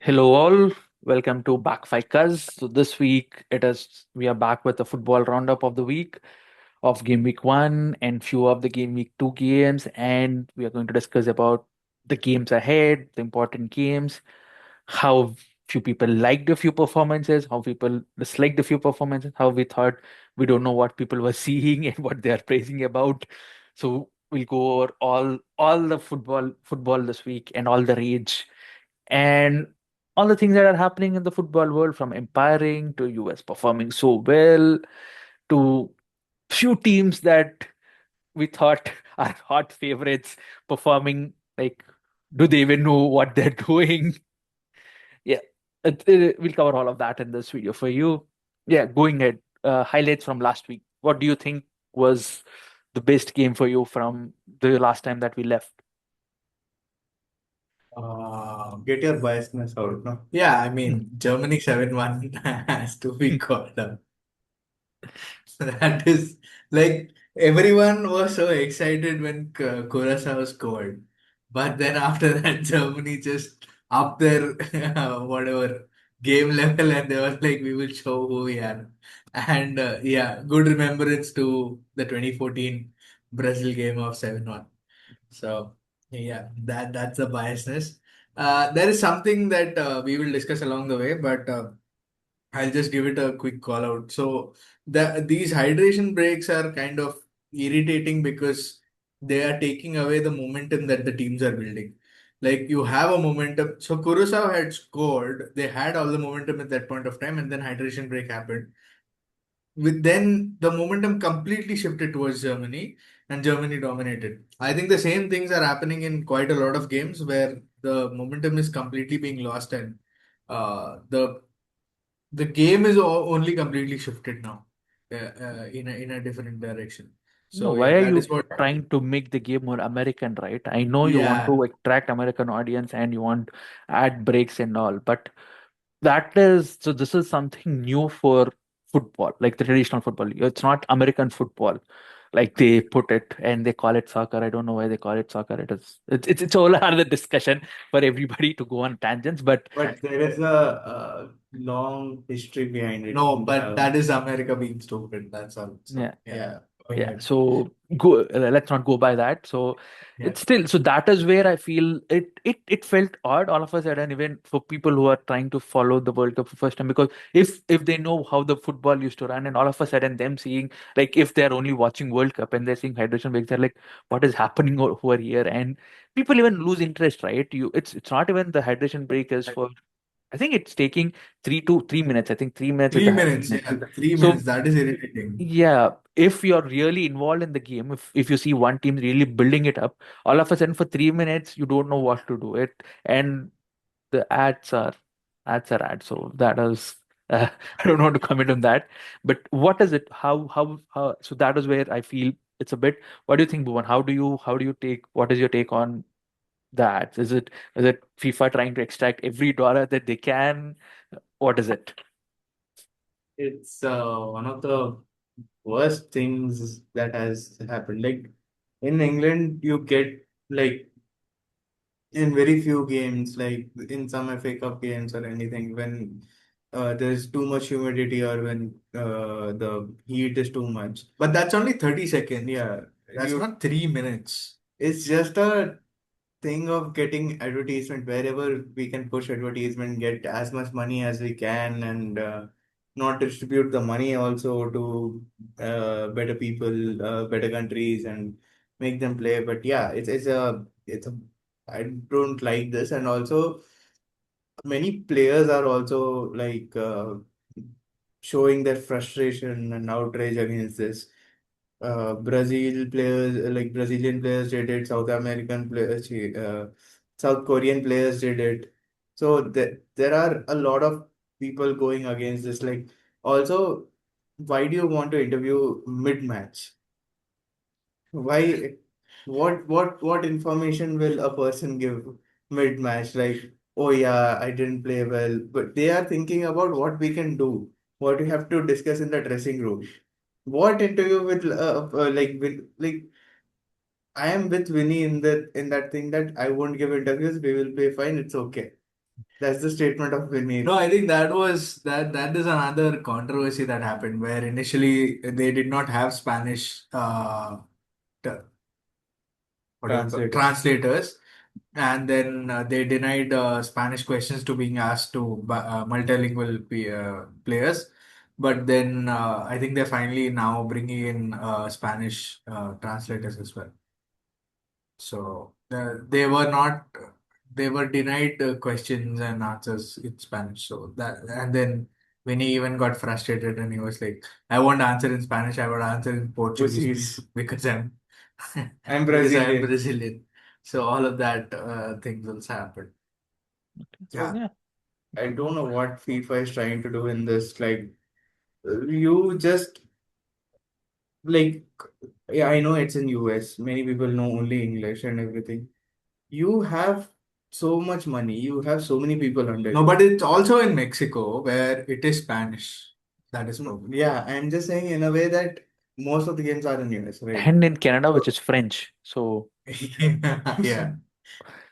Hello all, welcome to Back Cuz. So this week we are back with the football roundup of the week of game week 1 and few of the game week 2 games, and we are going to discuss about the games ahead, the important games, how few people liked a few performances, how people disliked a few performances, how we thought we don't know what people were seeing and what they are praising about. So we'll go over all the football this week and all the rage and all the things that are happening in the football world, from umpiring to US performing so well to few teams that we thought are hot favorites performing like, do they even know what they're doing? Yeah, we'll cover all of that in this video for you. Yeah, going ahead, highlights from last week. What do you think was the best game for you from the last time that we left? Get your biasness out, no? Yeah, I mean, Germany 7-1 has to be called up. That is like everyone was so excited when Curacao scored. But then after that, Germany just up their whatever game level and they were like, we will show who we are. And yeah, good remembrance to the 2014 Brazil game of 7-1. So yeah, that's a biasness. There is something that we will discuss along the way, but I'll just give it a quick call out. So these hydration breaks are kind of irritating because they are taking away the momentum that the teams are building. Like you have a momentum. So Kurosawa had scored, they had all the momentum at that point of time, and then hydration break happened. With then the momentum completely shifted towards Germany and Germany dominated. I think the same things are happening in quite a lot of games where the momentum is completely being lost and the game is only completely shifted now in a different direction. No, So why yeah, are that you is what. trying to make the game more American, right? I know you want Yeah, to attract American audience and you want ad breaks and all, but this is something new for football, like the traditional football. It's not American football, like they put it and they call it soccer. I don't know why they call it soccer. It's all other discussion for everybody to go on tangents, but but there is a long history behind it. No, but that is America being stupid. That's all. So yeah. yeah, going Yeah, ahead. so go. Let's not go by that. So Yeah. it's still, so that is where I feel it felt odd all of a sudden, even for people who are trying to follow the World Cup for first time, because if they know how the football used to run, and all of a sudden them seeing, like, if they're only watching World Cup and they're seeing hydration breaks, they're like, what is happening over here? And people even lose interest, right? It's not even the hydration break is for. I think it's taking 3 to 3 minutes. I think 3 minutes is the 3 minutes, hydration. yeah, 3 minutes. So That is irritating. yeah, if you're really involved in the game, if you see one team really building it up, all of a sudden for 3 minutes you don't know what to do it, and the ads are ads. So that is, I don't want to comment on that. But what is it? How? So that is where I feel it's a bit. What do you think, Bhuvan? How do you take? What is your take on the ads? Is it FIFA trying to extract every dollar that they can? What is it? It's one of the worst things that has happened. Like in England, you get like in very few games, like in some FA Cup games or anything, when there's too much humidity or when the heat is too much. But that's only 30 seconds. Yeah. That's not 3 minutes. It's just a thing of getting advertisement wherever we can push advertisement, get as much money as we can, and not distribute the money also to better people, better countries, and make them play. But yeah, it's a I don't like this, and also many players are also like showing their frustration and outrage against this. Brazil players, like Brazilian players did it, South American players, South Korean players did it. So there are a lot of people going against this. Like, also, why do you want to interview mid-match? Why? What information will a person give mid-match? Like, oh yeah, I didn't play well, but they are thinking about what we can do, what we have to discuss in the dressing room. What interview with like I am with Winnie in that thing that I won't give interviews. We will be fine. It's okay. That's the statement of Vinny. No, I think that is another controversy that happened where initially they did not have Spanish t- what do you call Translators. translators, and then they denied Spanish questions to being asked to multilingual players. But then I think they're finally now bringing in Spanish translators as well. So they were not, they were denied questions and answers in Spanish. So that, and then when he even got frustrated and he was like, I won't answer in Spanish, I would answer in Portuguese, please, Portuguese. because I'm I'm because I am Brazilian. Brazilian. So all of that things also happened. So Yeah. yeah, I don't know what FIFA is trying to do in this. Like, you just like, yeah, I know it's in US. Many people know only English and everything. You have so much money. You have so many people under No, you. but it's also in Mexico where it is Spanish. That is No, problem. yeah, I'm just saying in a way that most of the games are in US, right? and in Canada, which So is French. So Yeah.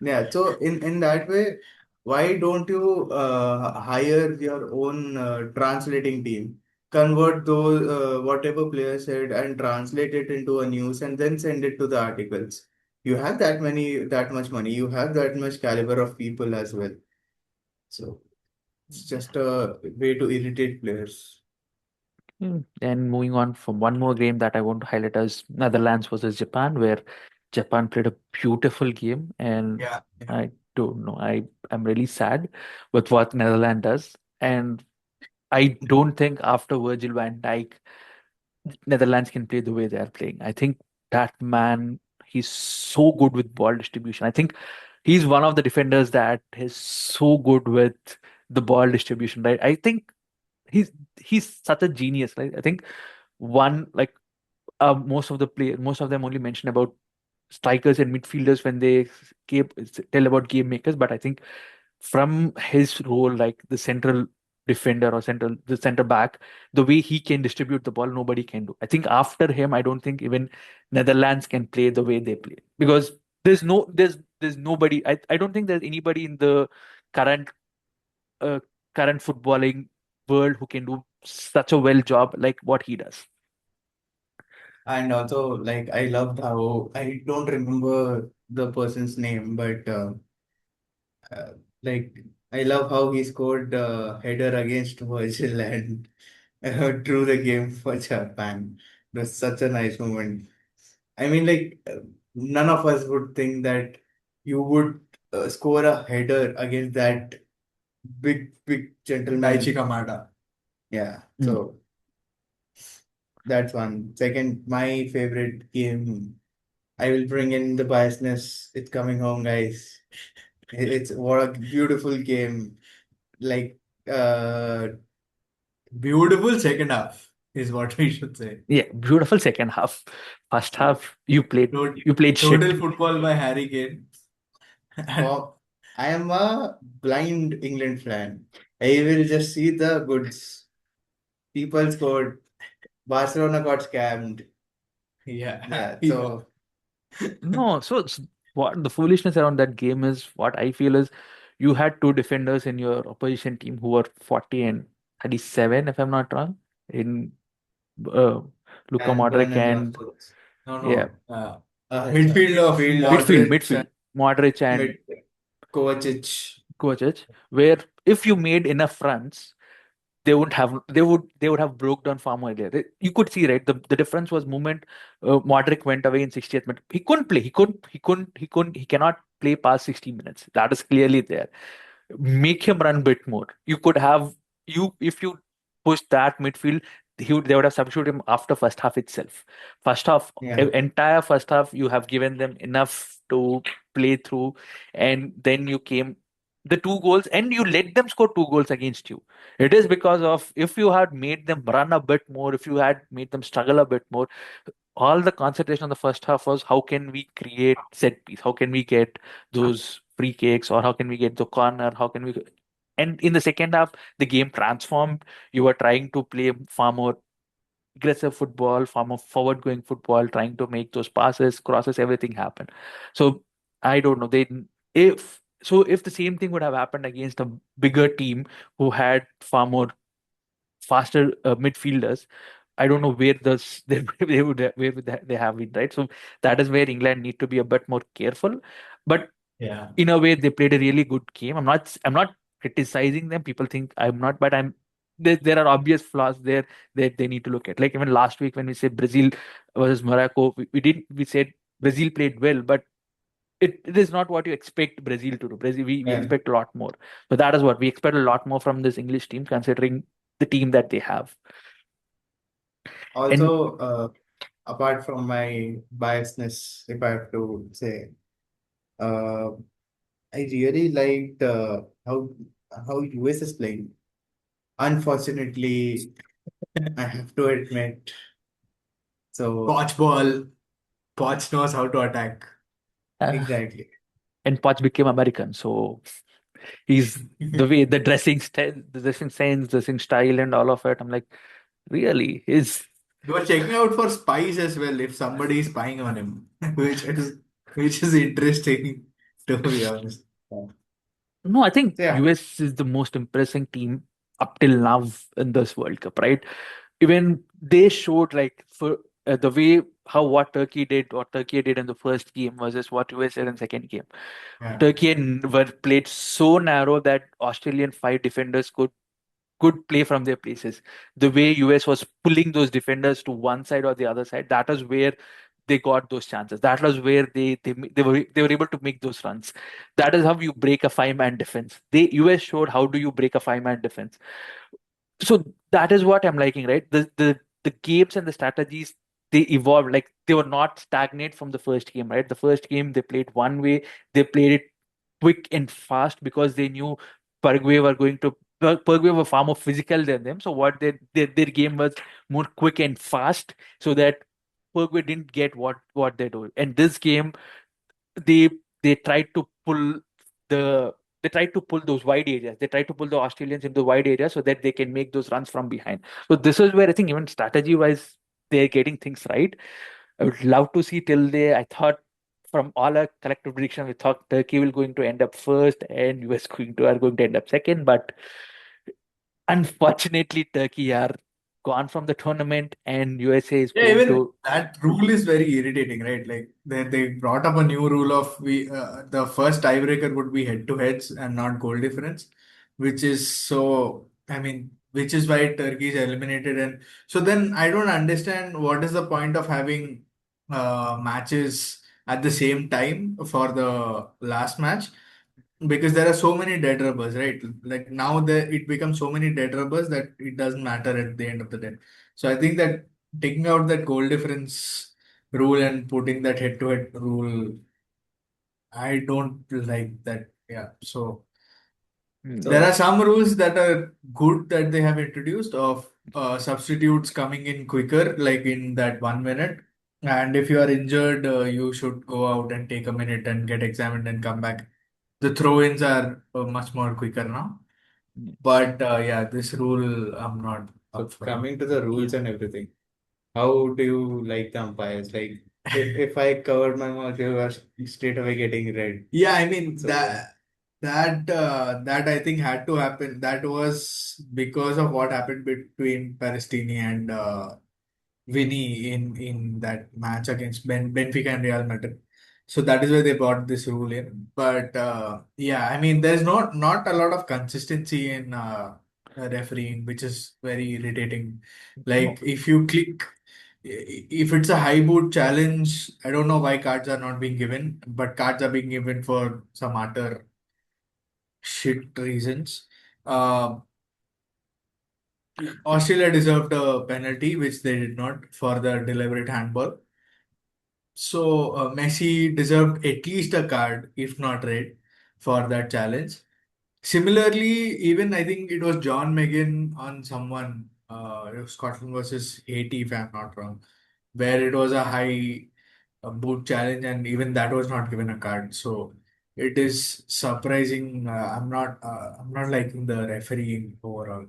yeah, so in that way, why don't you hire your own translating team, convert those whatever player said and translate it into a news and then send it to the articles. You have that much money, you have that much caliber of people as well. So it's just a way to irritate players. And moving on from one more game that I want to highlight as Netherlands versus Japan, where Japan played a beautiful game, and Yeah. Yeah. I don't know, I'm really sad with what Netherlands does, and I don't think after Virgil van Dijk, Netherlands can play the way they are playing. I think that man, he's so good with ball distribution. I think he's one of the defenders that is so good with the ball distribution, right? I think he's he's such a genius, right? I think one like most of them only mention about strikers and midfielders when they tell about game makers, but I think from his role, like the central defender or the center back, the way he can distribute the ball, nobody can do. I think after him, I don't think even Netherlands can play the way they play, because there's nobody. I don't think there's anybody in the current uh, current footballing world who can do such a well job like what he does. And also, like, I loved how I don't remember the person's name, but uh, like I love how he scored header against Virgil and drew the game for Japan. It was such a nice moment. I mean, like, none of us would think that you would score a header against that big Daichi gentleman. Kamada. Yeah, Mm. so that's one. Second, my favorite game. I will bring in the biasness. It's coming home, guys. It's what a beautiful game. Like, Beautiful second half is what we should say. Yeah, beautiful second half. First half, Tot- you played shit. Total football by Harry Kane. And for I am a blind England fan. I will just see the goods. People scored. Barcelona got scammed. yeah, Yeah, yeah. so No, so what the foolishness around that game is, what I feel is, you had two defenders in your opposition team who were 40 and 37, if I'm not wrong, in uh, Luka Canburn Modric and and Rashford. No, yeah, no. Midfield of Midfield of Modric. midfield, Modric and mid Kovacic. Kovacic, where if you made enough runs, they would have broke down far more earlier. You could see, right, the difference was moment Modric went away in 60th minute. He couldn't play. He cannot play past 60 minutes. That is clearly there. Make him run a bit more. You could have you if you push that midfield, they would have substituted him after first half itself. First half, Yeah, entire first half, you have given them enough to play through, and then you came the two goals, and you let them score two goals against you. It is because of, if you had made them run a bit more, if you had made them struggle a bit more, all the concentration on the first half was how can we create set piece, how can we get those free kicks, or how can we get the corner, how can we. And in the second half, the game transformed. You were trying to play far more aggressive football, far more forward going football, trying to make those passes, crosses, everything happen. So I don't know. They if So if the same thing would have happened against a bigger team who had far more faster midfielders, I don't know where where would they have been, right? So that is where England need to be a bit more careful. But Yeah. in a way, they played a really good game. I'm not criticizing them. People think I'm not, but there are obvious flaws there that they need to look at. Like even last week when we said Brazil versus Morocco, we said Brazil played well, but it is not what you expect Brazil to do. Brazil, we Yeah. expect a lot more. So that is what we expect a lot more from this English team, considering the team that they have. And Also, apart from my biasness, if I have to say, uh, I really liked how US is playing. Unfortunately, I have to admit. So Poch ball. Poch knows how to attack. uh, exactly. and Poch became American, so he's the way the dressing sense, dressing style, and all of it. I'm like, really? Is They were checking out for spies as well if somebody is spying on him, which is interesting to be honest. Yeah. no? I think So yeah, US is the most impressing team up till now in this World Cup, right? Even they showed like for the way how what Turkey did in the first game versus what US did in second game. Yeah, Turkey were played so narrow that Australian five defenders could play from their places. The way US was pulling those defenders to one side or the other side, that is where they got those chances. That was where they were able to make those runs. That is how you break a five-man defense. US showed how do you break a five-man defense. So that is what I'm liking, right? The games and the strategies, they evolved. Like they were not stagnant from the first game, right? The first game they played one way, they played it quick and fast because they knew Paraguay were going to Paraguay were far more physical than them. So what their game was more quick and fast, so that Paraguay didn't get what they do. And this game, they they tried to pull the they tried to pull those wide areas. They tried to pull the Australians into wide areas so that they can make those runs from behind. So this is where I think even strategy wise they're getting things right. I would love to see till they. I thought from all our collective prediction, we thought Turkey will going to end up first and US are going to end up second. But unfortunately, Turkey are gone from the tournament and USA is yeah. going Even to. that rule is very irritating, right? Like they brought up a new rule of we the first tiebreaker would be head to heads and not goal difference, which is so. I mean, which is why Turkey is eliminated, and so then I don't understand what is the point of having matches at the same time for the last match because there are so many dead rubbers, right? Like now it becomes so many dead rubbers that it doesn't matter at the end of the day. So I think that taking out that goal difference rule and putting that head to head rule, I don't like that. Yeah. So there Yeah. are so some rules that are good that they have introduced of substitutes coming in quicker, like in that 1 minute. And if you are injured, you should go out and take a minute and get examined and come back. The throw-ins are much more quicker now. But yeah, this rule I'm not so up for. coming to the rules and everything, how do you like the umpires? Like if I covered my mouth, you are straight away getting red. Yeah, I mean So that I think had to happen. That was because of what happened between Palestine and Vinny in that match against Benfica and Real Madrid. So that is why they brought this rule in. But yeah, I mean, there's not a lot of consistency in refereeing, which is very irritating. No. Like if you click, if it's a high boot challenge, I don't know why cards are not being given, but cards are being given for some utter shit reasons. Uh, Australia deserved a penalty, which they did not for the deliberate handball. So Messi deserved at least a card, if not red, for that challenge. Similarly, even I think it was John Megan on someone, it was Scotland versus Haiti, if I'm not wrong, where it was a high boot challenge, and even that was not given a card. So it is surprising. I'm not liking the refereeing overall.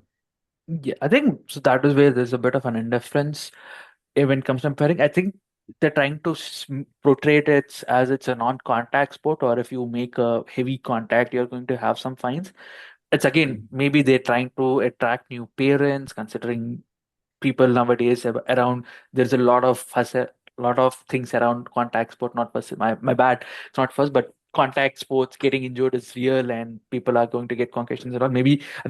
Yeah, I think so. That is where there's a bit of an indifference when it comes to pairing. I think they're trying to portray it as it's a non-contact sport, or if you make a heavy contact, you're going to have some fines. It's again, maybe they're trying to attract new parents, considering people nowadays around, there's a lot of fuss, a lot of things around contact sport, not first, my bad, it's not first, but contact sports, getting injured is real, and people are going to get concussions and all. Maybe I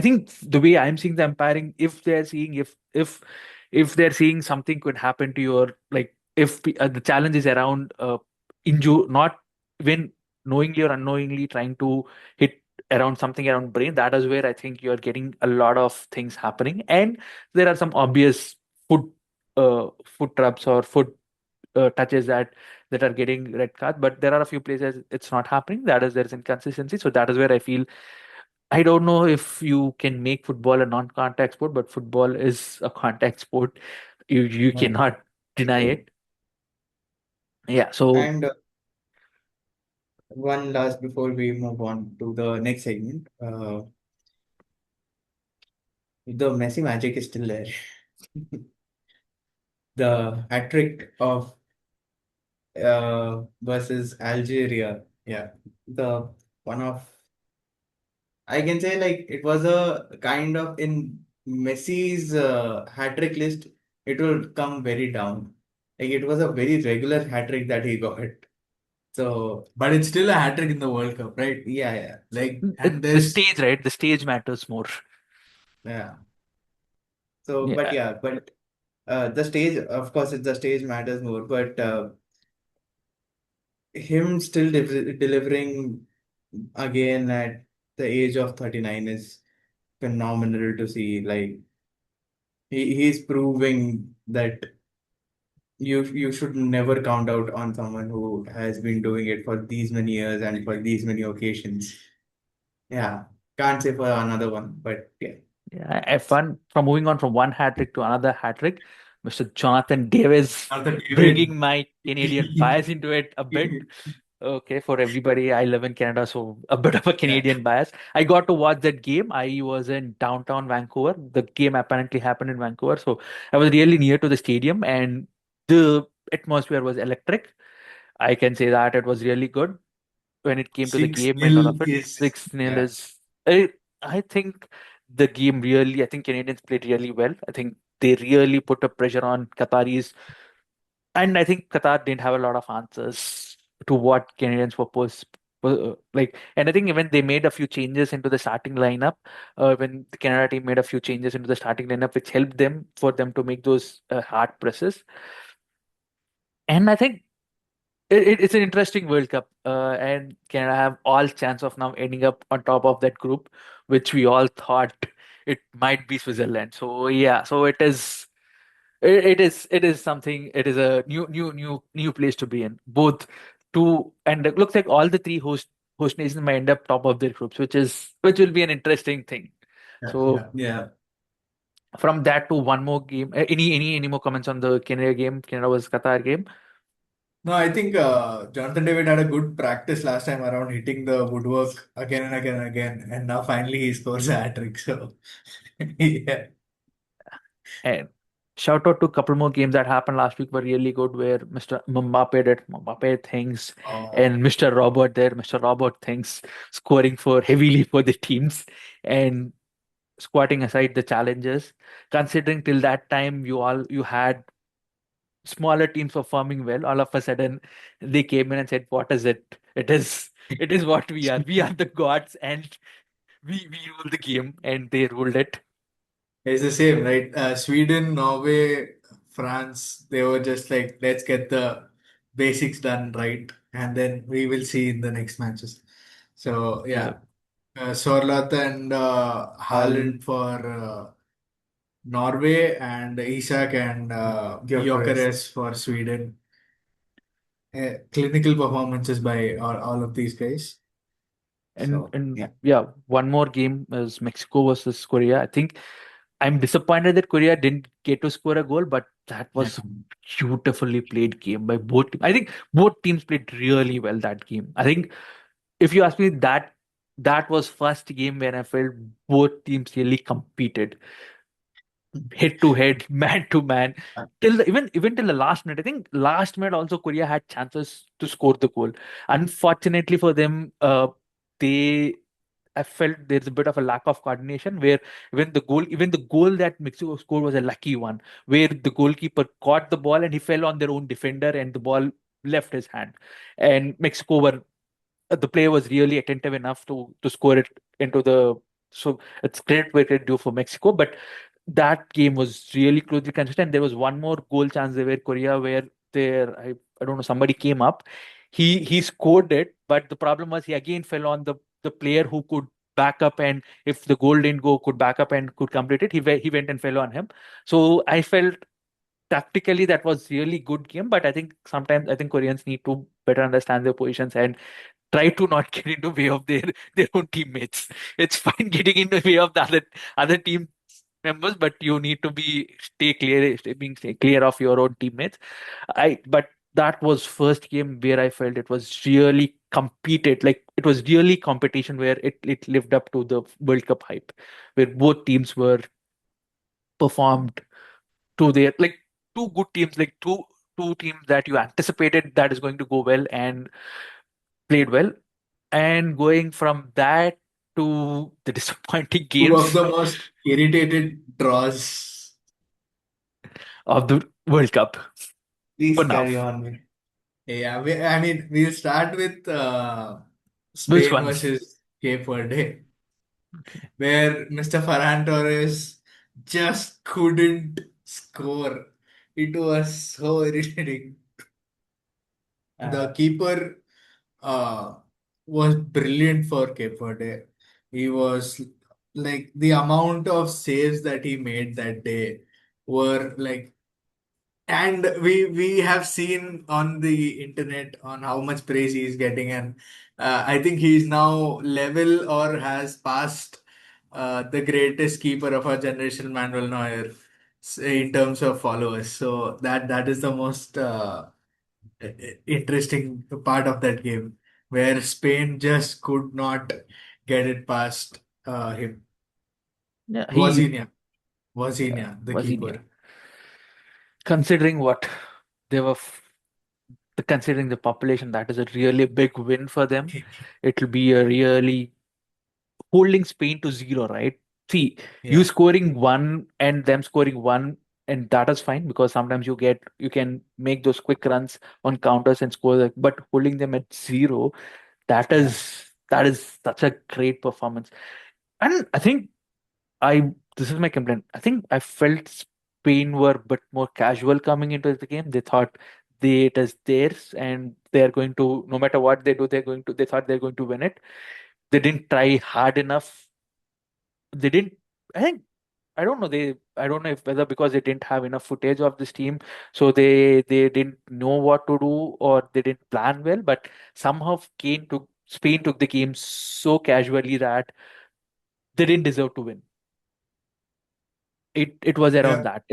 think the way I'm seeing the umpiring, if they're seeing, if they're seeing something could happen to your, like, if the challenge is around injure, not when knowingly or unknowingly trying to hit around something around brain, that is where I think you're getting a lot of things happening. And there are some obvious foot foot rubs or foot touches that are getting red card, but there are a few places it's not happening. That is, there's inconsistency. So that is where I feel, I don't know if you can make football a non-contact sport, but football is a contact sport. You Yeah, cannot deny true. it. Yeah. So And one last before we move on to the next segment, the Messi magic is still there. The hat trick of versus Algeria. Yeah, the one of, I can say, like, it was a kind of in Messi's hat trick list. It will come very down. Like, it was a very regular hat trick that he got. So But it's still a hat trick in the World Cup, right? yeah, yeah, Like, and the there's stage, right? The stage matters more. yeah. So, but Yeah. yeah, but the stage, of course, it's the stage matters more. But him still delivering again at the age of 39 is phenomenal to see. Like, he's proving that you should never count out on someone who has been doing it for these many years and for these many occasions. Yeah, can't say for another one, but yeah. Yeah. F1, from moving on from one hat trick to another hat trick, Mr. Jonathan Davis Arthur bringing David. my Canadian bias into it a bit. Okay, for everybody, I live in Canada, so a bit of a Yeah. Canadian bias. I got to watch that game. I was in downtown Vancouver. The game apparently happened in Vancouver, so I was really near to the stadium, and the atmosphere was electric. I can say that it was really good when it came to the 6 game and all nil of it. is 6-0 yeah. is. I think the game really. I think Canadians played really well. I think they really put a pressure on Qataris, and I think Qatar didn't have a lot of answers to what Canadians were like. And I think even they made a few changes into the starting lineup. When the Canada team made a few changes into the starting lineup, which helped them for them to make those hard presses. And I think it's an interesting World Cup, and Canada have all chance of now ending up on top of that group, which we all thought it might be Switzerland. So yeah, so it is. It is something. It is a new place to be in. Both two, and it looks like all the three host nations might end up top of their groups, which will be an interesting thing. Yeah. So Yeah. Yeah. from that to one more game. Any more comments on the Canada game? Canada was Qatar game. No, I think Jonathan David had a good practice last time around hitting the woodwork again and again and again, and now finally he scores a hat trick. So yeah. And shout out to a couple more games that happened last week were really good, where Mr. Mbappe did Mbappe things, Oh, and Mr. Robert there, Mr. Robert things, scoring for heavily for the teams, and squatting aside the challenges. Considering till that time you had smaller teams performing well, all of a sudden they came in and said, "What is it? It is what we are. We are the gods, and we rule the game," and they ruled it. it's the same, right? Sweden, Norway, France, they were just like, let's get the basics done right, and then we will see in the next matches. So Yeah. yeah, Sorloth and Haaland, Haaland for Norway, and Isak and Gyökeres. Gyökeres for Sweden. Clinical performances by all of these guys. And So and yeah, yeah, one more game is Mexico versus Korea. I think I'm disappointed that Korea didn't get to score a goal, but that yeah, was beautifully played game by both. I think both teams played really well that game. I think if you ask me, that was first game when I felt both teams really competed. head to head, man to man, till even till the last minute. I think last minute also Korea had chances to score the goal. Unfortunately for them, they I felt there's a bit of a lack of coordination where even the goal that Mexico scored was a lucky one, where the goalkeeper caught the ball and he fell on their own defender and the ball left his hand, and Mexico were the player was really attentive enough to score it into the. So it's great what they do for Mexico, but that game was really closely contested. And there was one more goal chance there where Korea, where there I don't know, somebody came up, he scored it, but the problem was he again fell on the player who could back up, and if the goal didn't go, could back up and could complete it. He went and fell on him. So I felt tactically that was really good game, but I think sometimes I think Koreans need to better understand their positions and try to not get in the way of their own teammates. It's fine getting in the way of the other team members, but you need to stay clear of your own teammates. I but that was first game where I felt it was really competed, like it was really competition where it lived up to the World Cup hype, where both teams were performed to their like two good teams, like two teams that you anticipated that is going to go well and played well. And going from that to the disappointing Two of games the most irritated draws. of the World Cup for Please now. carry on. Man. Yeah, I mean, we'll start with Which Spain ones? versus Cape Verde, where Mr. Ferran Torres just couldn't score. It was so irritating. The Uh, keeper uh, was brilliant for Cape Verde. He was like the amount of saves that he made that day were like, and we have seen on the internet on how much praise he is getting, and I think he is now level or has passed the greatest keeper of our generation, Manuel Neuer, in terms of followers. So that is the most interesting part of that game, where Spain just could not get it past him. Yeah, Wazina, yeah, Wazina, the was India. keeper. Considering what they were, considering the population, that is a really big win for them. It'll be a really holding Spain to zero, right? See, you Yeah, scoring one and them scoring one, and that is fine because sometimes you can make those quick runs on counters and score. But holding them at zero, yeah. that is such a great performance. And I think I this is my complaint. I think I felt Spain were a bit more casual coming into the game. They thought it is theirs and they're going to, no matter what they do, they thought they're going to win it. They didn't try hard enough. They didn't I think I don't know if whether because they didn't have enough footage of this team, so they didn't know what to do or they didn't plan well, but somehow Spain took the game so casually that they didn't deserve to win. It was around Yeah. that.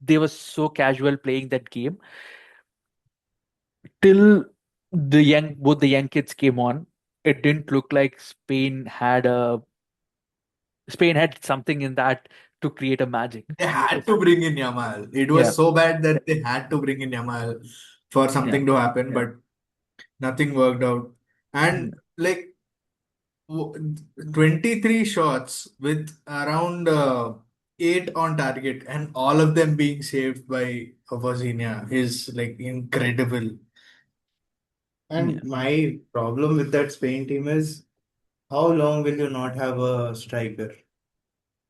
They were so casual playing that game till both the young kids came on. It didn't look like Spain had something in that to create a magic. They had Because to bring in Yamal. It yeah, was so bad that they had to bring in Yamal for yeah, something to happen, yeah, but nothing worked out. yeah, And like 23 shots with around 8 on target, and all of them being saved by Avazinia is like incredible. and yeah. my problem with that Spain team is how long will you not have a striker?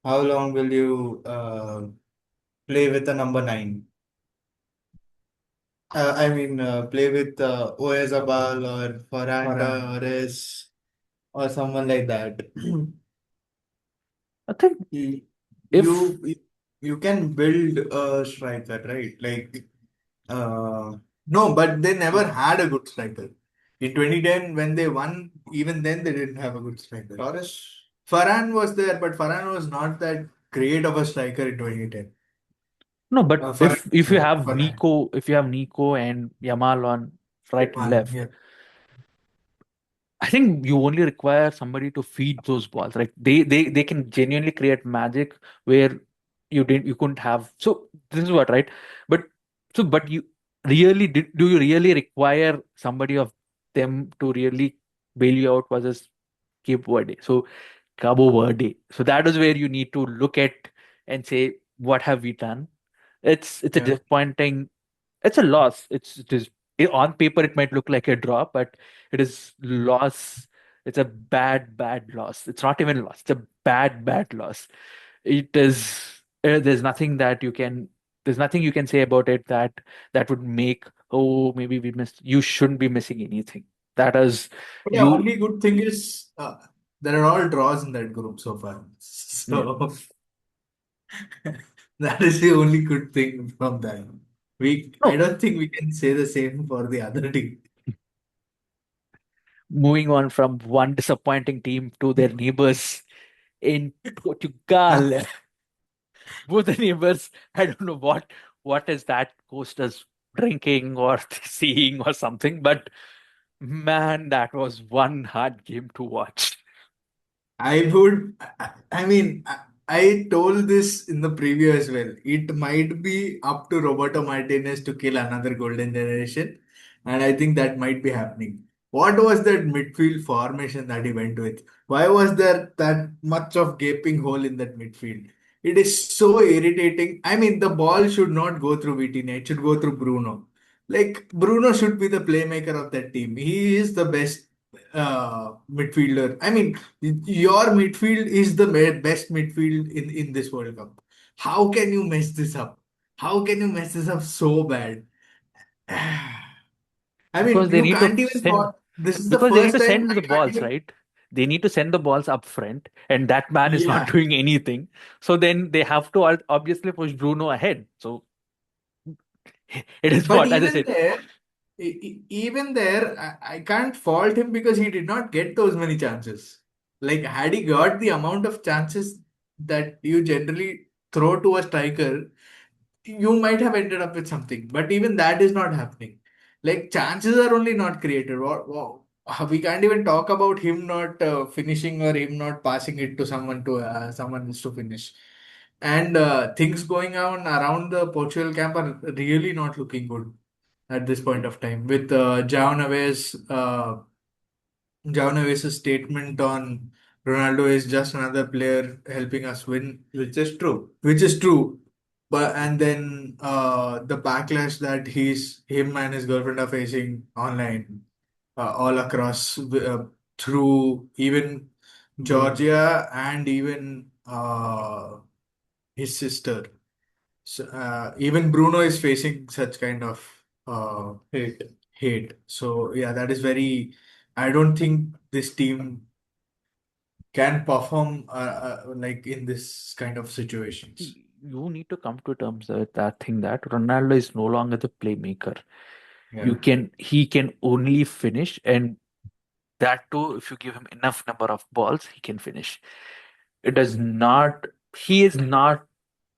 How long will you play with a number nine? Play with Oyarzabal or Ferran Varane. Torres or someone like that. I think You if you you can build a striker, right? Like uh, No, but they never had a good striker. In 2010, when they won, even then they didn't have a good striker. Torres. Farhan was there, but Farhan was not that great of a striker in 2010. no, but Farhan, sorry, Farhan. If you have Nico and Yamal on right and Yamal, left, yeah. I think you only require somebody to feed those balls. Like they can genuinely create magic where you couldn't have. So this is what, right? But but you really do you really require somebody of them to really bail you out versus Cape Verde? So Cabo Verde. So that is where you need to look at and say, what have we done? It's a Yeah. disappointing. It's a loss. On paper it might look like a draw, but it is loss. It's a bad loss. It's not even loss. It's a bad loss. It is. There's nothing that you can. There's nothing you can say about it that would make, oh, maybe we missed. You shouldn't be missing anything. That is But the you. only good thing is there are all draws in that group so far. Yeah. So that is the only good thing from that. I No. don't think we can say the same for the other team. Moving on from one disappointing team to their neighbors in Portugal. Both the neighbors, I don't know what is that coasters drinking or seeing or something, but man, that was one hard game to watch. I mean, I told this in the preview as well. It might be up to Roberto Martinez to kill another golden generation, and I think that might be happening. What was that midfield formation that he went with? Why was there that much of gaping hole in that midfield? It is so irritating. I mean, the ball should not go through Vitinha, it should go through Bruno. Like, Bruno should be the playmaker of that team. He is the best midfielder. I mean, your midfield is the best midfield in this World Cup. How can you mess this up? How can you mess this up so bad? I mean, Because they you need to can't even send thought this is the because they need first to time send I the can't balls, even. right? They need to send the balls up front, and that man is not Yeah, doing anything. So then they have to obviously push Bruno ahead. So it is but what, as I said. even there, I can't fault him because he did not get those many chances. Like, had he got the amount of chances that you generally throw to a striker, you might have ended up with something. But even that is not happening. Like, chances are only not created. We can't even talk about him not finishing or him not passing it to someone else to finish. And things going on around the Portugal camp are really not looking good at this point of time. With João Neves' statement on Ronaldo is just another player helping us win, which is true. which is true. But and then the backlash that him and his girlfriend are facing online, all across through even Bruno. Georgia and even his sister. So, even Bruno is facing such kind of Hate. hate. So yeah, that is very. I don't think this team can perform like in this kind of situations. You need to come to terms with that thing that Ronaldo is no longer the playmaker. Yeah, He can only finish, and that too, if you give him enough number of balls, he can finish. It does not. He is not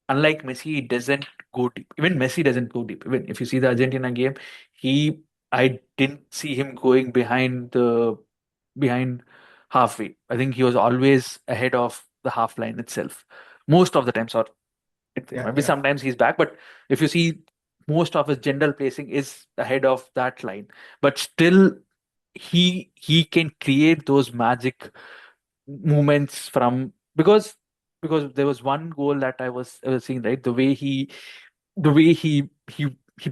unlike Messi. He doesn't go deep. Even Messi doesn't go deep. Even if you see the Argentina game, he I didn't see him going behind halfway. I think he was always ahead of the half line itself. Most of the times, or yeah, maybe yeah, sometimes he's back, but if you see, most of his general placing is ahead of that line. But still, he can create those magic moments from because there was one goal that I was seeing, right, the way he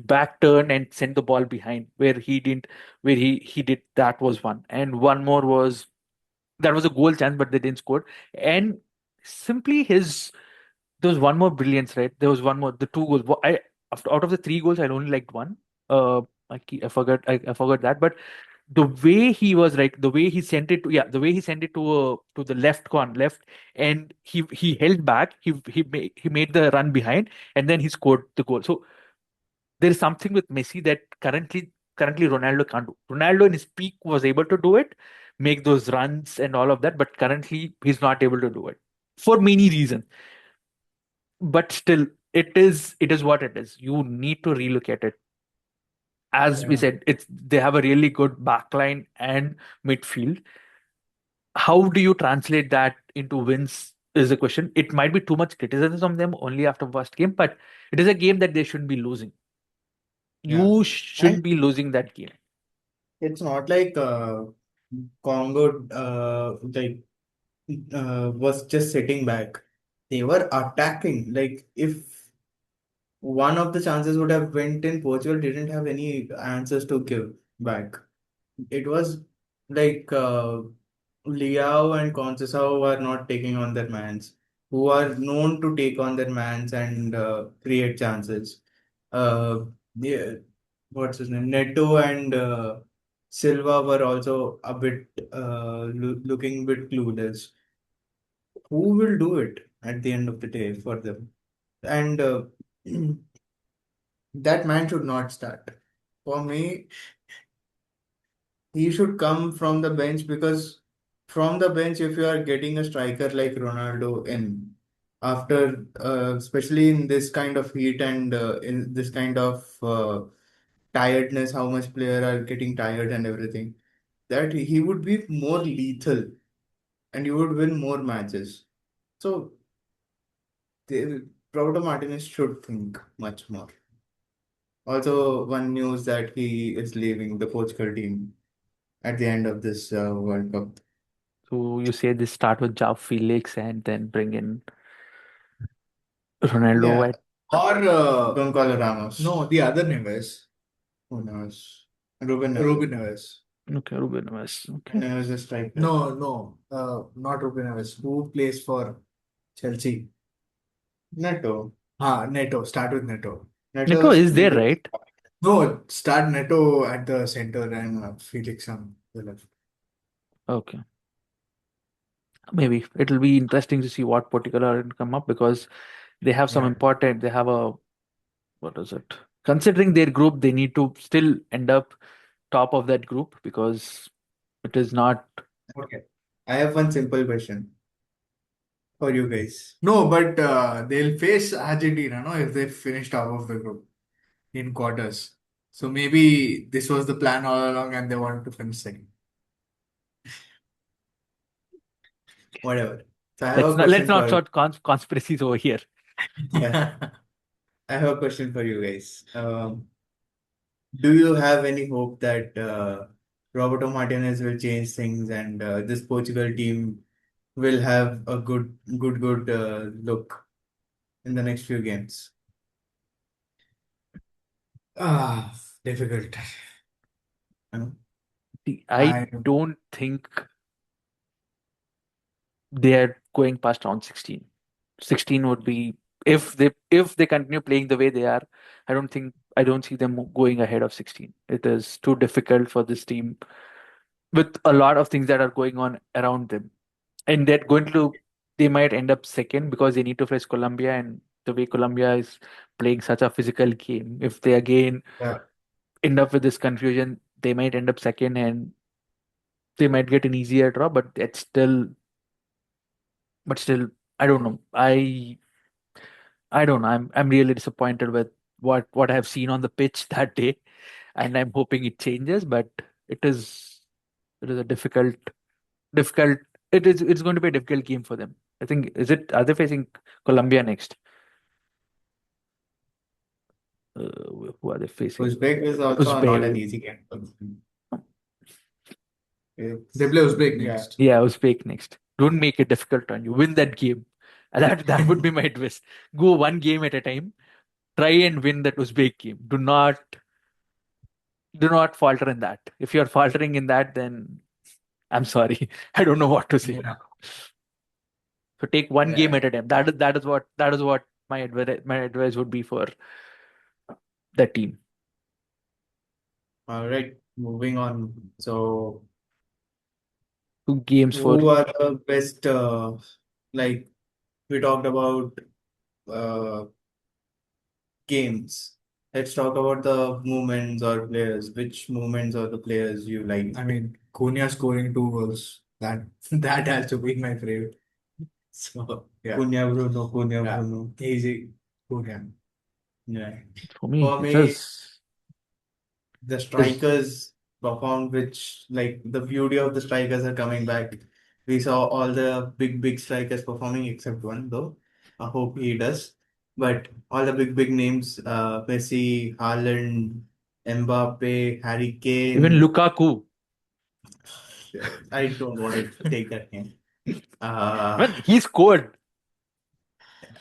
back turned and sent the ball behind where he didn't where he did that was one, and one more was that was a goal chance but they didn't score. And simply his there was one more brilliance, right? There was one more, the two goals. Out of the three goals, I only liked one. Uh, I forgot. I forgot that. But the way he was, like, the way he sent it to, yeah, the way he sent it to the left, and he held back. He made the run behind, and then he scored the goal. So there is something with Messi that currently Ronaldo can't do. Ronaldo in his peak was able to do it, make those runs and all of that, but currently he's not able to do it for many reasons. But still, it is what it is. You need to relook at it. As we yeah. said, it's they have a really good backline and midfield. How do you translate that into wins is the question. It might be too much criticism from them only after first game, but it is a game that they shouldn't be losing. Yeah. You And shouldn't be losing that game. it's not like Congo was just sitting back. They were attacking. Like if one of the chances would have went in, Portugal didn't have any answers to give back. It was like Liao and Conceição are not taking on their mans, who are known to take on their mans and create chances. Yeah, what's his name? Neto and Silva were also a bit looking a bit clueless. Who will do it at the end of the day for them? And that man should not start. For me, he should come from the bench because from the bench, if you are getting a striker like Ronaldo in after, especially in this kind of heat and in this kind of tiredness, how much player are getting tired and everything, that he would be more lethal and you would win more matches. So Roberto Martinez should think much more. Also, one news that he is leaving the Portugal team at the end of this World Cup. So you say this start with João Felix and then bring in Ronaldo Yeah, at Or Goncalo Ramos. no, the other Neves, Who knows? Ruben Neves. Ruben Neves. okay, Ruben Neves. Okay. Neves is striker. No, not Ruben Neves. Who plays for Chelsea? Neto. Neto. Start with Neto. Nico Neto's is there, right? No, start Neto at the center and Felix on the left. Okay. Maybe it'll be interesting to see what particular come up because they have some Yeah. important. They have a what is it? Considering their group, they need to still end up top of that group because it is not. Okay. I have one simple question for you guys. No, but they'll face Argentina, no, if they finish top of the group in quarters. So maybe this was the plan all along and they wanted to finish second. Whatever. So I have a Let's question not for start conspiracies over here. yeah. I have a question for you guys. Do you have any hope that Roberto Martinez will change things and this Portugal team will have a good look in the next few games? Difficult. Huh? See, I I don't think they are going past round 16. 16 would be if they continue playing the way they are. I don't see them going ahead of 16. It is too difficult for this team with a lot of things that are going on around them, and they might end up second because they need to face Colombia, and the way Colombia is playing such a physical game, if they again Yeah. end up with this confusion, they might end up second and they might get an easier draw. But still, I don't know. I don't know. I'm really disappointed with what I have seen on the pitch that day, and I'm hoping it changes. But it is it is a difficult. It's going to be a difficult game for them. I think is it are they facing Colombia next? Who are they facing? Uzbek is also not an Uzbek. easy game for them. They It's play Uzbek yeah. next. Yeah, Uzbek next. Don't make it difficult on you. Win that game. That would be my advice. Go one game at a time. Try and win that Uzbek game. Do not falter in that. If you're faltering in that, then I'm sorry. I don't know what to say. Yeah. So take one game Yeah. at a time. That is what my advice would be for the team. All right. Moving on. So, 2 games for who are the best? Like we talked about uh, games. Let's talk about the movements or players. Which movements or the players you like? I mean, Cunha scoring 2 goals. That has to be my favorite. So yeah, Cunha yeah, Bruno. easy Cunha. Yeah. for me. For It me, is the is strikers performed, which like the beauty of the strikers are coming back. We saw all the big strikers performing except one though. I hope he does. But all the big names, Messi, Haaland, Mbappe, Harry Even Kane. Lukaku, I don't want to take that name. Uh, man, he scored.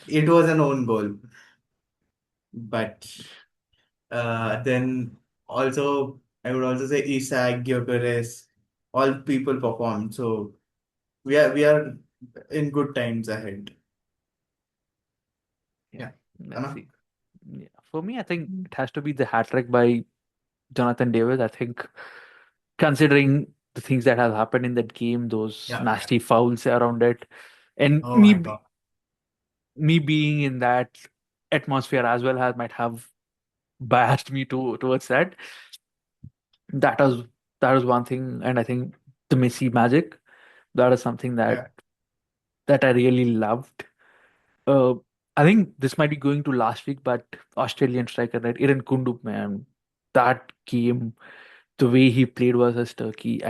it was an own goal, but then also I would also say Isak, Gyökeres, all people performed. So we are in good times ahead. Yeah, Yeah, let's Anna? see. Yeah. For me, I think it has to be the hat trick by Jonathan David. I think considering the things that have happened in that game, those Yeah, yeah. nasty fouls around it, and Oh my God. me being in that atmosphere as well has might have biased me towards that. That was that was one thing, and I think the Messi magic, that is something Yeah, that I really loved. Uh, I think this might be going to last week, but Australian striker, right, Iran Kundup, man, that game, the way he played versus Turkey,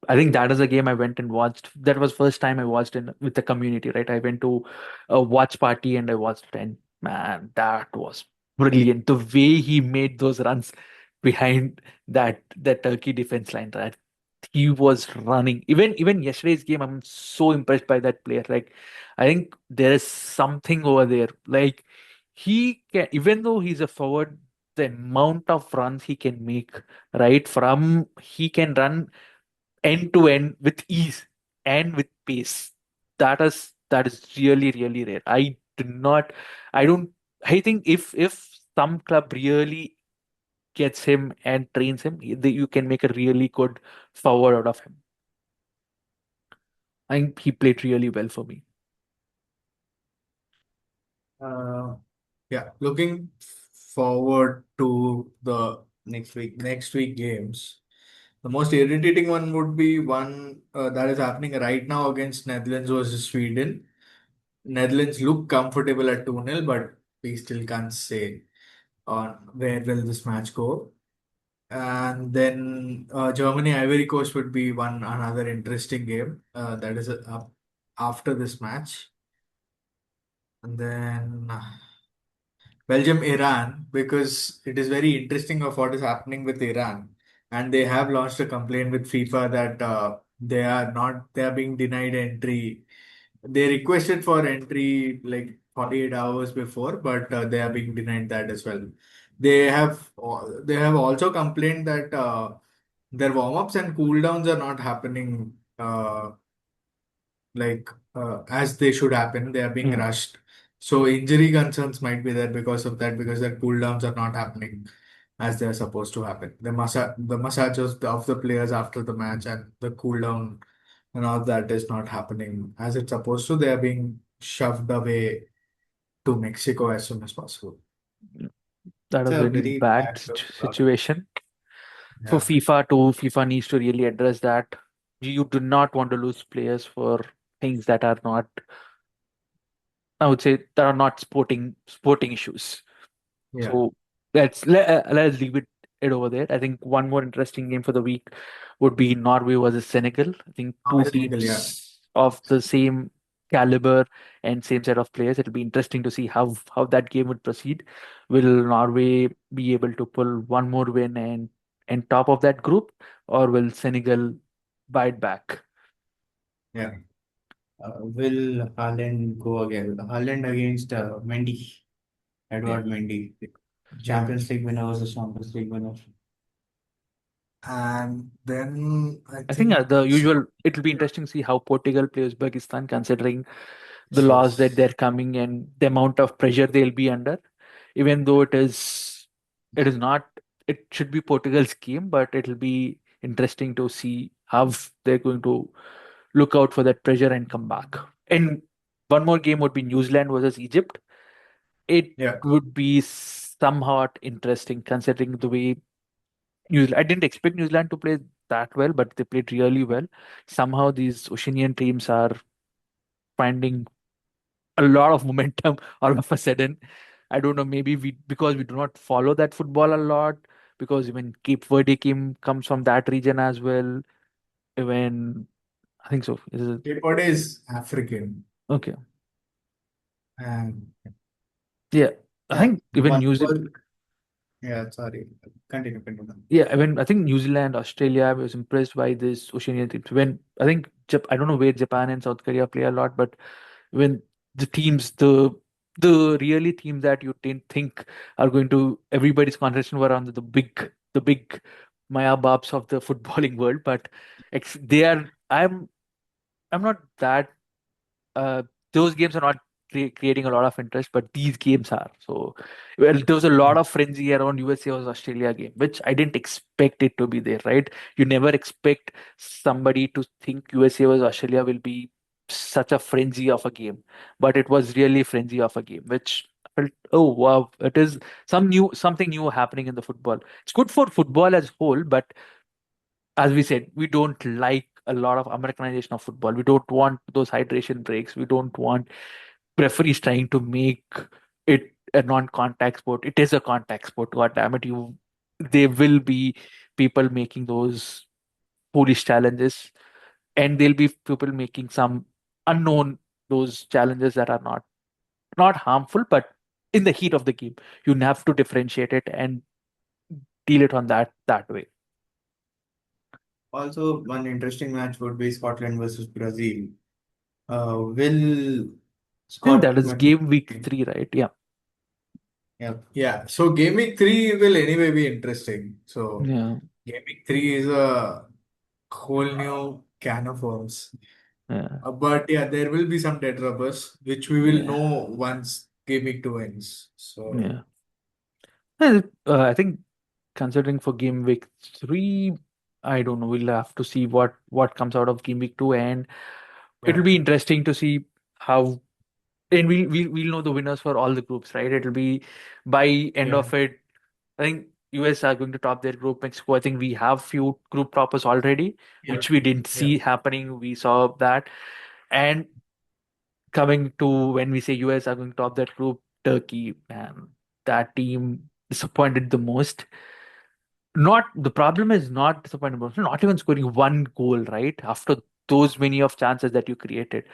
I think that is a game I went and watched. That was first time I watched in with the community, right? I went to a watch party and I watched it, and man, that was brilliant. The way he made those runs behind that Turkey defense line, right? He was running. Even yesterday's game, I'm so impressed by that player. Like, I think there is something over there. Like, he can, even though he's a forward, the amount of runs he can make, right? From he can run end to end with ease and with pace. That is really rare. I don't I think if some club really gets him and trains him, you can make a really good forward out of him. I think he played really well for me. uh, yeah. Looking forward to the Next week. next week games. The most irritating one would be one that is happening right now against Netherlands versus Sweden. Netherlands look comfortable at 2-0, but we still can't say on where will this match go. And then Germany Ivory Coast would be one another interesting game that is up after this match. And then Belgium, Iran, because it is very interesting of what is happening with Iran, and they have launched a complaint with FIFA that they are being denied entry. They requested for entry like 48 hours before, but they are being denied that as well. They have also complained that their warm-ups and cool downs are not happening as they should happen. They are being Mm. rushed. So injury concerns might be there because of that, because their cooldowns are not happening as they are supposed to happen. The massages of the players after the match and the cooldown and all that is not happening as it's supposed to. They are being shoved away to Mexico as soon as possible. That It's is a really very bad bad look. situation for Yeah, FIFA too. FIFA needs to really address that. You do not want to lose players for things that are not, I would say, that are not sporting issues. yeah. So let's leave it over there. I think one more interesting game for the week would be Norway versus Senegal. I think two Senegal, yeah. teams of the same caliber and same set of players. It'll be interesting to see how that game would proceed. Will Norway be able to pull one more win and top of that group, or will Senegal bite back? Yeah, Will Haaland go again? Haaland against Mendy, yeah, Edward Mendy, yeah. Champions League winner versus Champions League winner. And then I I think think the usual. It'll be interesting to see how Portugal plays Uzbekistan, considering the laws that yes, they're coming and the amount of pressure they'll be under. Even though it is not, it should be Portugal's game, but it'll be interesting to see how they're going to look out for that pressure and come back. And one more game would be New Zealand versus Egypt. It yeah, would be somewhat interesting considering the way New Zealand. I didn't expect New Zealand to play that well, but they played really well. Somehow these Oceanian teams are finding a lot of momentum all of a sudden. I don't know, maybe we because we do not follow that football a lot, because even Cape Verde comes from that region as well. Even I think so. Is it Cape Verde is African. okay? And Yeah, I Yeah, think even one New Zealand. was, yeah, sorry. Continue. Yeah, I think New Zealand, Australia, I was impressed by this Oceanian teams. When I think I don't know where Japan and South Korea play a lot, but when the teams, the really teams that you didn't think are going to everybody's concentration were on the big Maya Babs of the footballing world, but they are. I'm not that uh, those games are not creating a lot of interest, but these games are. So, well, there was a lot yeah, of frenzy around USA versus Australia game, which I didn't expect it to be there, right? You never expect somebody to think USA versus Australia will be such a frenzy of a game, but it was really frenzy of a game, which I felt, oh wow, it is something new happening in the football. It's good for football as whole, but as we said, we don't like a lot of Americanization of football. We don't want those hydration breaks. We don't want referees trying to make it a non-contact sport. It is a contact sport. God damn it, there will be people making those foolish challenges, and there'll be people making some unknown those challenges that are not harmful, but in the heat of the game, you have to differentiate it and deal it on that way. Also, one interesting match would be Scotland versus Brazil. Will I think that is Scotland? game week 3, right? Yeah, Yeah, yeah. So game week 3 will anyway be interesting. So yeah, game week 3 is a whole new can of worms. yeah, But yeah, there will be some dead rubbers, which we will yeah. know once game week 2 ends. So Yeah. Well, I think considering for game week 3, I don't know. We'll have to see what comes out of game week 2, and it'll yeah, be interesting to see how. And we'll know the winners for all the groups, right? It'll be by end yeah, of it. I think US are going to top their group. Mexico, I think we have few group toppers already, yeah, which we didn't yeah. see happening. We saw that, and coming to when we say US are going to top that group, Turkey, man, that team disappointed the most. Not the problem is not disappointing, but not even scoring one goal, right? After those many of chances that you created.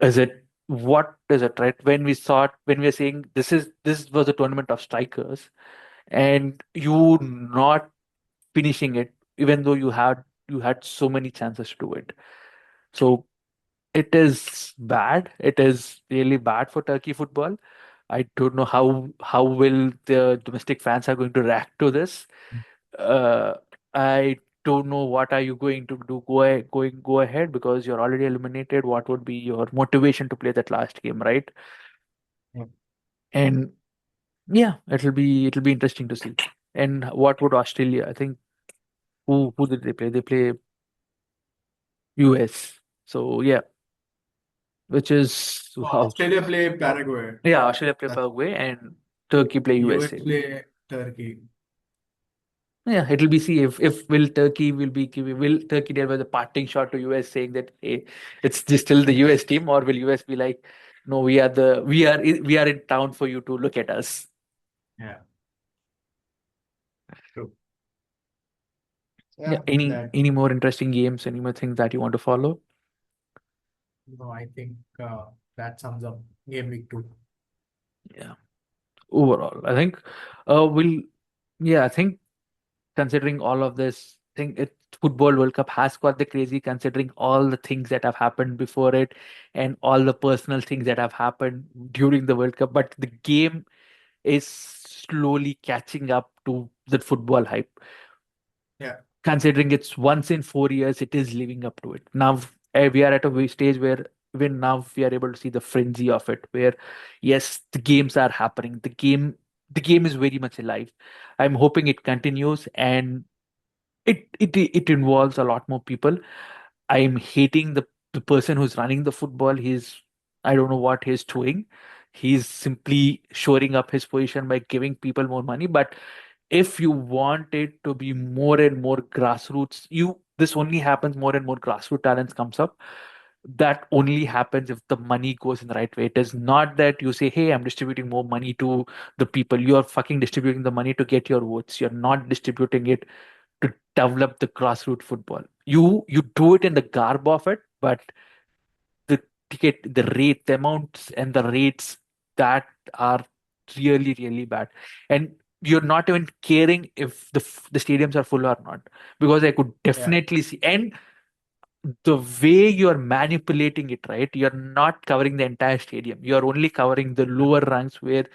Is it what is it, right? When we're saying this was a tournament of strikers and you not finishing it, even though you had so many chances to do it. So it is bad. It is really bad for Turkey football. I don't know how will the domestic fans are going to react to this. Uh, I don't know what are you going to do. Go ahead because you're already eliminated. What would be your motivation to play that last game, right? Yeah. And yeah, it'll be interesting to see. And what would Australia? I think who did they play? They play US. So yeah, which is So how Australia play Paraguay. yeah, Australia play That's Paraguay and Turkey play US USA. play Turkey. Yeah, it'll be see if will Turkey deliver the parting shot to US saying that hey, it's just still the US team, or will US be like, no, we are in town for you to look at us. Yeah, true. Yeah. yeah, Any that any more interesting games? Any more things that you want to follow? No, I think that sums up game week 2. Yeah. Overall, I think we'll yeah, I think considering all of this, I think football World Cup has got the crazy considering all the things that have happened before it and all the personal things that have happened during the World Cup. But the game is slowly catching up to the football hype. Yeah, Considering it's once in 4 years, it is living up to it. Now we are at a stage where even now we are able to see the frenzy of it, where yes, the games are happening. The game is very much alive. I'm hoping it continues and it involves a lot more people. I'm hating the person who's running the football. I don't know what he's doing. He's simply shoring up his position by giving people more money. But if you want it to be more and more grassroots, this only happens more and more grassroots talents comes up. That only happens if the money goes in the right way. It is not that you say, hey, I'm distributing more money to the people. You're fucking distributing the money to get your votes. You're not distributing it to develop the grassroots football. You do it in the garb of it, but the ticket, the rate, the amounts and the rates that are really, really bad. And you're not even caring if the stadiums are full or not, because I could Yeah. definitely see. And the way you're manipulating it, right? You're not covering the entire stadium. You're only covering the lower ranks where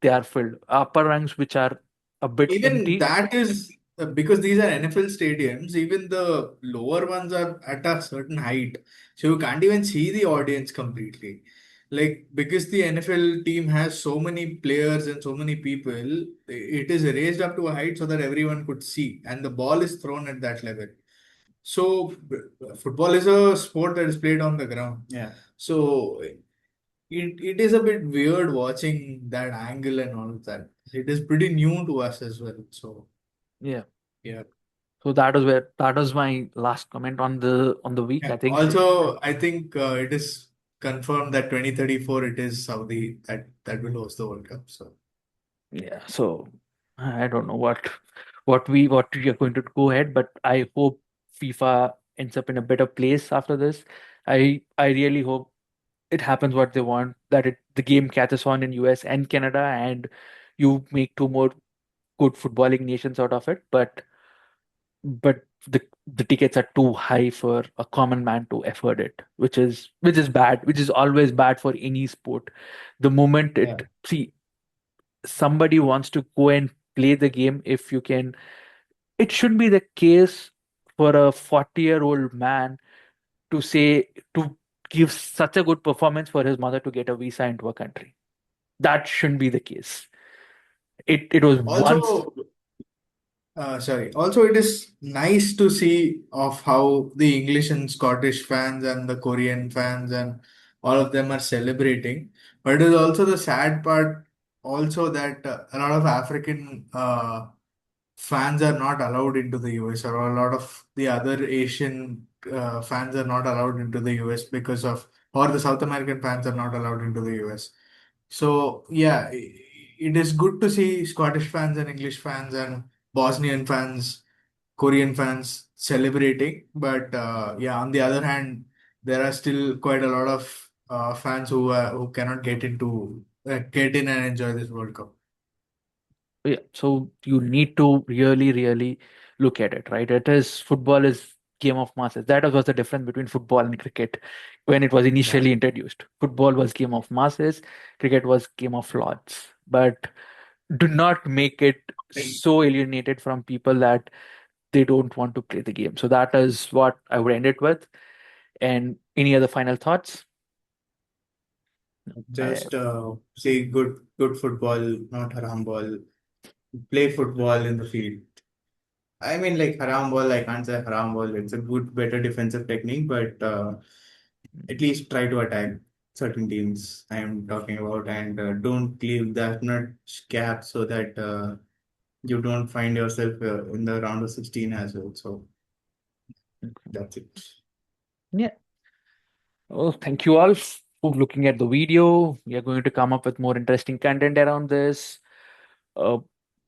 they are filled. Upper ranks, which are a bit Even empty. that is because these are NFL stadiums, even the lower ones are at a certain height. So you can't even see the audience completely. Like, because the NFL team has so many players and so many people, it is raised up to a height so that everyone could see, and the ball is thrown at that level. So, football is a sport that is played on the ground. Yeah. So, it is a bit weird watching that angle and all of that. It is pretty new to us as well. So, Yeah. yeah. So that was my last comment on the week. Yeah. I think. Also, I think it is confirmed that 2034 it is Saudi that will host the World Cup. So, Yeah. So I don't know what we are going to go ahead, but I hope FIFA ends up in a better place after this. I really hope it happens what they want, that the game catches on in US and Canada, and you make two more good footballing nations out of it. But the tickets are too high for a common man to afford it, which is bad, which is always bad for any sport. The moment yeah. it see somebody wants to go and play the game, if you can, it shouldn't be the case for a 40-year-old man to say to give such a good performance for his mother to get a visa into a country. That shouldn't be the case. It was once. Also, sorry. Also, it is nice to see of how the English and Scottish fans and the Korean fans and all of them are celebrating. But it is also the sad part also that a lot of African fans are not allowed into the US, or a lot of the other Asian fans are not allowed into the US because of, or the South American fans are not allowed into the US. So yeah, it is good to see Scottish fans and English fans and Bosnian fans, Korean fans celebrating. But yeah, on the other hand, there are still quite a lot of fans who cannot get in and enjoy this World Cup. Yeah, so you need to really, really look at it, right? It is football is game of masses. That was the difference between football and cricket when it was Yeah. initially introduced. Football was game of masses, cricket was game of lords. But do not make it so alienated from people that they don't want to play the game. So that is what I would end it with. And any other final thoughts? I, Just say good football, not haram ball. Play football in the field. I mean, like haram ball, I can't say haram ball. It's a good, better defensive technique, but at least try to attack certain teams I am talking about, and don't leave that much gap so that you don't find yourself in the round of 16 as well. So that's it. yeah. Oh, thank you all for looking at the video. We are going to come up with more interesting content around this. Uh,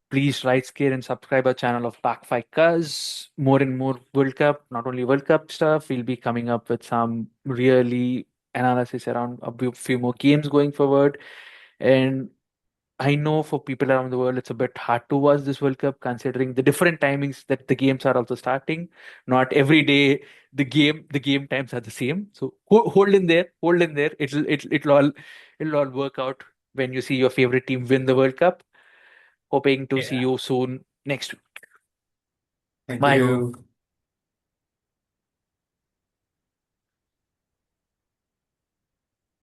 Please like, share, and subscribe our channel of Backfight Cuz. More and more World Cup, not only World Cup stuff. We'll be coming up with some really analysis around few more games going forward. And I know for people around the world, it's a bit hard to watch this World Cup considering the different timings that the games are also starting. Not every day the game times are the same. So hold in there, hold in there. It'll all work out when you see your favorite team win the World Cup. Hoping to see Yeah. you soon next week. Thank Bye. you.